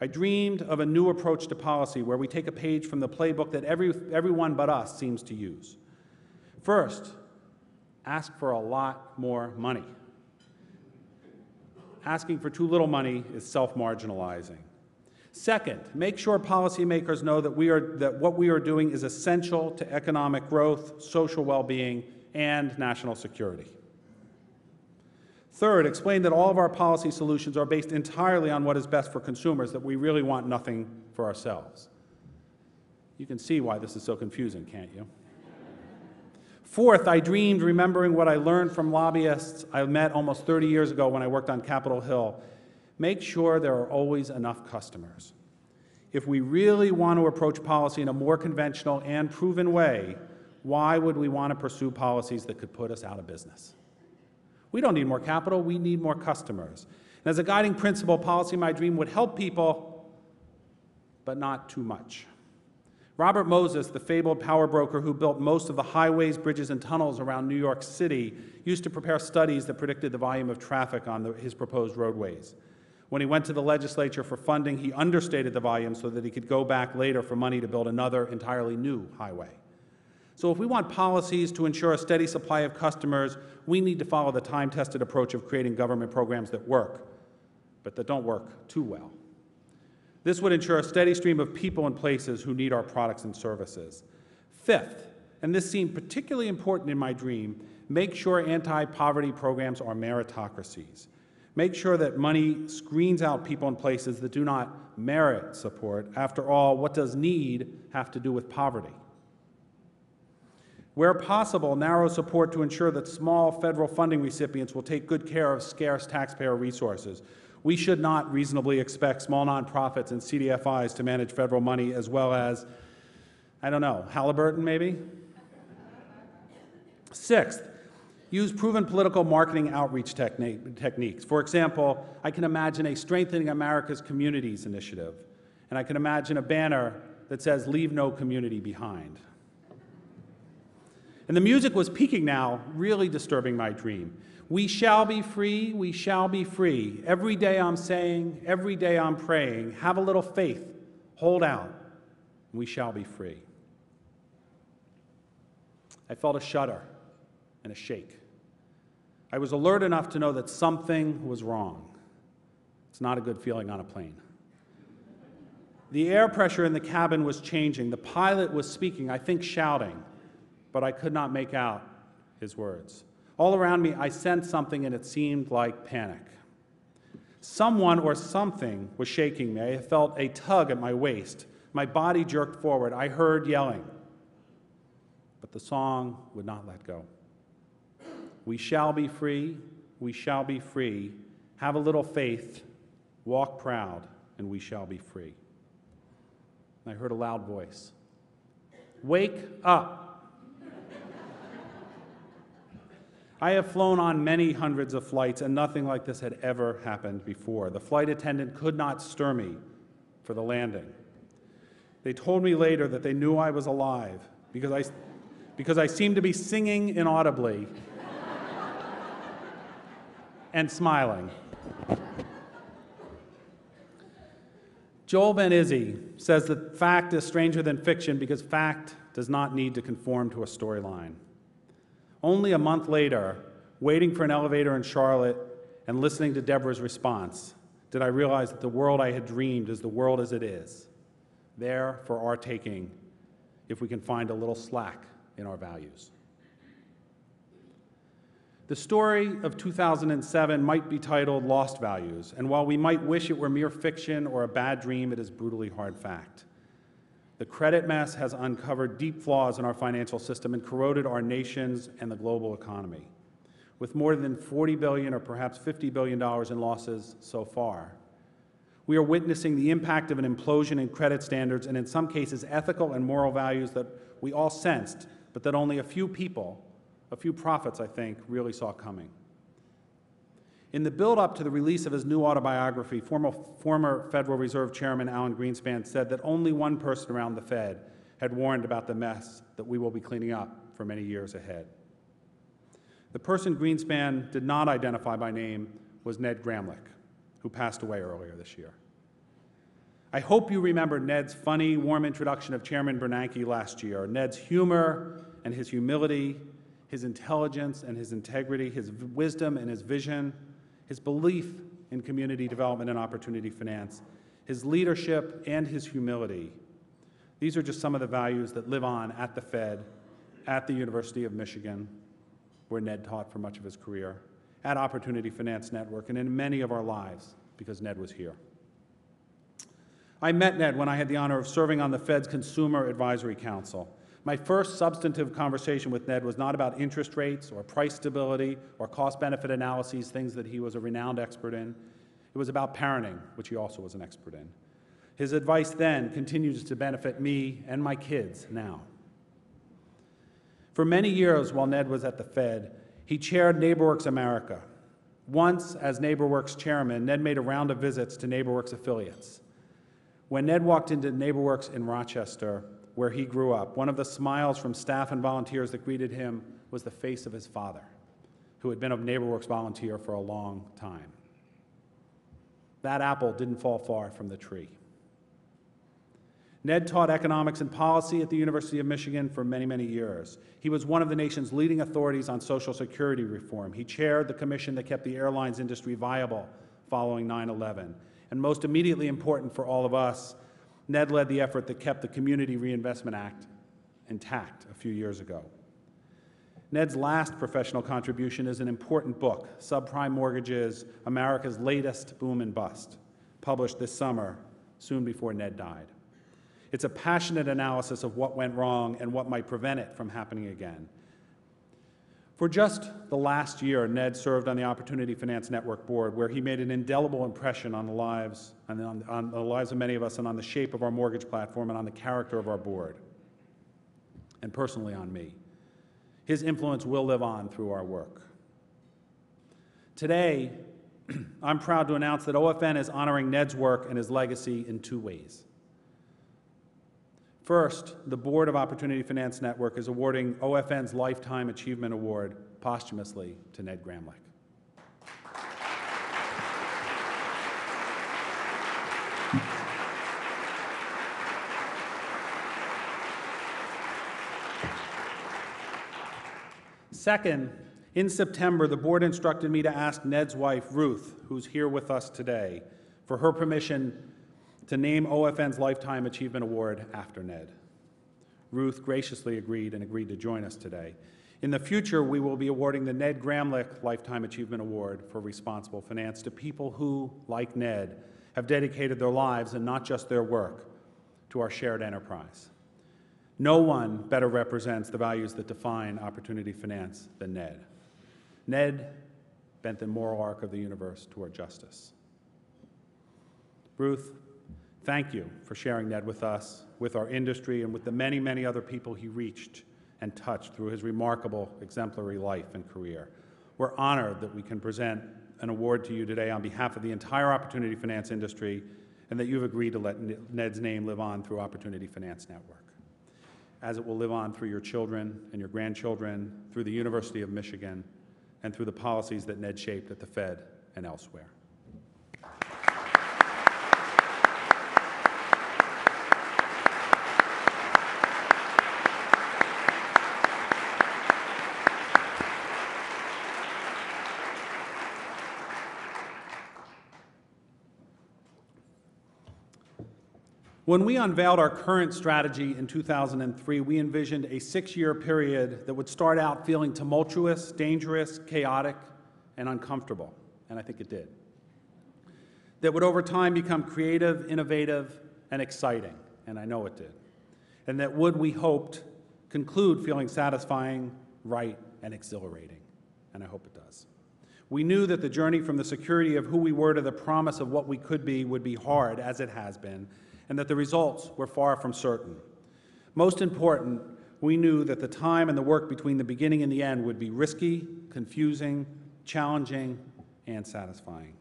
I dreamed of a new approach to policy where we take a page from the playbook that everyone but us seems to use. First, ask for a lot more money. Asking for too little money is self-marginalizing. Second, make sure policymakers know that what we are doing is essential to economic growth, social well-being, and national security. Third, explain that all of our policy solutions are based entirely on what is best for consumers, that we really want nothing for ourselves. You can see why this is so confusing, can't you? Fourth, I dreamed remembering what I learned from lobbyists I met almost 30 years ago when I worked on Capitol Hill. Make sure there are always enough customers. If we really want to approach policy in a more conventional and proven way, why would we want to pursue policies that could put us out of business? We don't need more capital, we need more customers. And as a guiding principle, policy in my dream would help people, but not too much. Robert Moses, the fabled power broker who built most of the highways, bridges, and tunnels around New York City, used to prepare studies that predicted the volume of traffic on his proposed roadways. When he went to the legislature for funding, he understated the volume so that he could go back later for money to build another entirely new highway. So if we want policies to ensure a steady supply of customers, we need to follow the time-tested approach of creating government programs that work, but that don't work too well. This would ensure a steady stream of people and places who need our products and services. Fifth, and this seemed particularly important in my dream, make sure anti-poverty programs are meritocracies. Make sure that money screens out people and places that do not merit support. After all, what does need have to do with poverty? Where possible, narrow support to ensure that small federal funding recipients will take good care of scarce taxpayer resources. We should not reasonably expect small nonprofits and CDFIs to manage federal money as well as, I don't know, Halliburton maybe? Sixth, use proven political marketing outreach techniques. For example, I can imagine a Strengthening America's Communities initiative, and I can imagine a banner that says, "Leave no community behind." And the music was peaking now, really disturbing my dream. We shall be free, we shall be free. Every day I'm saying, every day I'm praying, have a little faith, hold out, we shall be free. I felt a shudder and a shake. I was alert enough to know that something was wrong. It's not a good feeling on a plane. The air pressure in the cabin was changing. The pilot was speaking, I think shouting, but I could not make out his words. All around me, I sensed something, and it seemed like panic. Someone or something was shaking me. I felt a tug at my waist. My body jerked forward. I heard yelling, but the song would not let go. We shall be free, we shall be free. Have a little faith, walk proud, and we shall be free. And I heard a loud voice. Wake up. I have flown on many hundreds of flights, and nothing like this had ever happened before. The flight attendant could not stir me for the landing. They told me later that they knew I was alive because I seemed to be singing inaudibly and smiling. Joel Ben Izzy says that fact is stranger than fiction because fact does not need to conform to a storyline. Only a month later, waiting for an elevator in Charlotte and listening to Deborah's response, did I realize that the world I had dreamed is the world as it is, there for our taking if we can find a little slack in our values. The story of 2007 might be titled Lost Values, and while we might wish it were mere fiction or a bad dream, it is brutally hard fact. The credit mess has uncovered deep flaws in our financial system and corroded our nations and the global economy. With more than $40 billion or perhaps $50 billion in losses so far, we are witnessing the impact of an implosion in credit standards and in some cases ethical and moral values that we all sensed, but that only a few people, a few prophets, I think, really saw coming. In the build-up to the release of his new autobiography, former Federal Reserve Chairman Alan Greenspan said that only one person around the Fed had warned about the mess that we will be cleaning up for many years ahead. The person Greenspan did not identify by name was Ned Gramlich, who passed away earlier this year. I hope you remember Ned's funny, warm introduction of Chairman Bernanke last year. Ned's humor and his humility, his intelligence and his integrity, his wisdom and his vision, his belief in community development and opportunity finance, his leadership and his humility. These are just some of the values that live on at the Fed, at the University of Michigan, where Ned taught for much of his career, at Opportunity Finance Network, and in many of our lives, because Ned was here. I met Ned when I had the honor of serving on the Fed's Consumer Advisory Council. My first substantive conversation with Ned was not about interest rates or price stability or cost-benefit analyses, things that he was a renowned expert in. It was about parenting, which he also was an expert in. His advice then continues to benefit me and my kids now. For many years while Ned was at the Fed, he chaired NeighborWorks America. Once, as NeighborWorks chairman, Ned made a round of visits to NeighborWorks affiliates. When Ned walked into NeighborWorks in Rochester, where he grew up, one of the smiles from staff and volunteers that greeted him was the face of his father, who had been a NeighborWorks volunteer for a long time. That apple didn't fall far from the tree. Ned taught economics and policy at the University of Michigan for many, many years. He was one of the nation's leading authorities on Social Security reform. He chaired the commission that kept the airlines industry viable following 9/11. And most immediately important for all of us, Ned led the effort that kept the Community Reinvestment Act intact a few years ago. Ned's last professional contribution is an important book, Subprime Mortgages, America's Latest Boom and Bust, published this summer, soon before Ned died. It's a passionate analysis of what went wrong and what might prevent it from happening again. For just the last year, Ned served on the Opportunity Finance Network board, where he made an indelible impression on the lives, on the lives of many of us, and on the shape of our mortgage platform, and on the character of our board, and personally on me. His influence will live on through our work. Today, I'm proud to announce that OFN is honoring Ned's work and his legacy in two ways. First, the board of Opportunity Finance Network is awarding OFN's Lifetime Achievement Award posthumously to Ned Gramlich. Second, in September, the board instructed me to ask Ned's wife, Ruth, who's here with us today, for her permission to name OFN's Lifetime Achievement Award after Ned. Ruth graciously agreed to join us today. In the future, we will be awarding the Ned Gramlich Lifetime Achievement Award for Responsible Finance to people who, like Ned, have dedicated their lives, and not just their work, to our shared enterprise. No one better represents the values that define Opportunity Finance than Ned. Ned bent the moral arc of the universe toward justice. Ruth, thank you for sharing Ned with us, with our industry, and with the many, many other people he reached and touched through his remarkable, exemplary life and career. We're honored that we can present an award to you today on behalf of the entire Opportunity Finance industry, and that you've agreed to let Ned's name live on through Opportunity Finance Network, as it will live on through your children and your grandchildren, through the University of Michigan, and through the policies that Ned shaped at the Fed and elsewhere. When we unveiled our current strategy in 2003, we envisioned a 6-year period that would start out feeling tumultuous, dangerous, chaotic, and uncomfortable, and I think it did. That would over time become creative, innovative, and exciting, and I know it did. And that would, we hoped, conclude feeling satisfying, right, and exhilarating, and I hope it does. We knew that the journey from the security of who we were to the promise of what we could be would be hard, as it has been, and that the results were far from certain. Most important, we knew that the time and the work between the beginning and the end would be risky, confusing, challenging, and satisfying.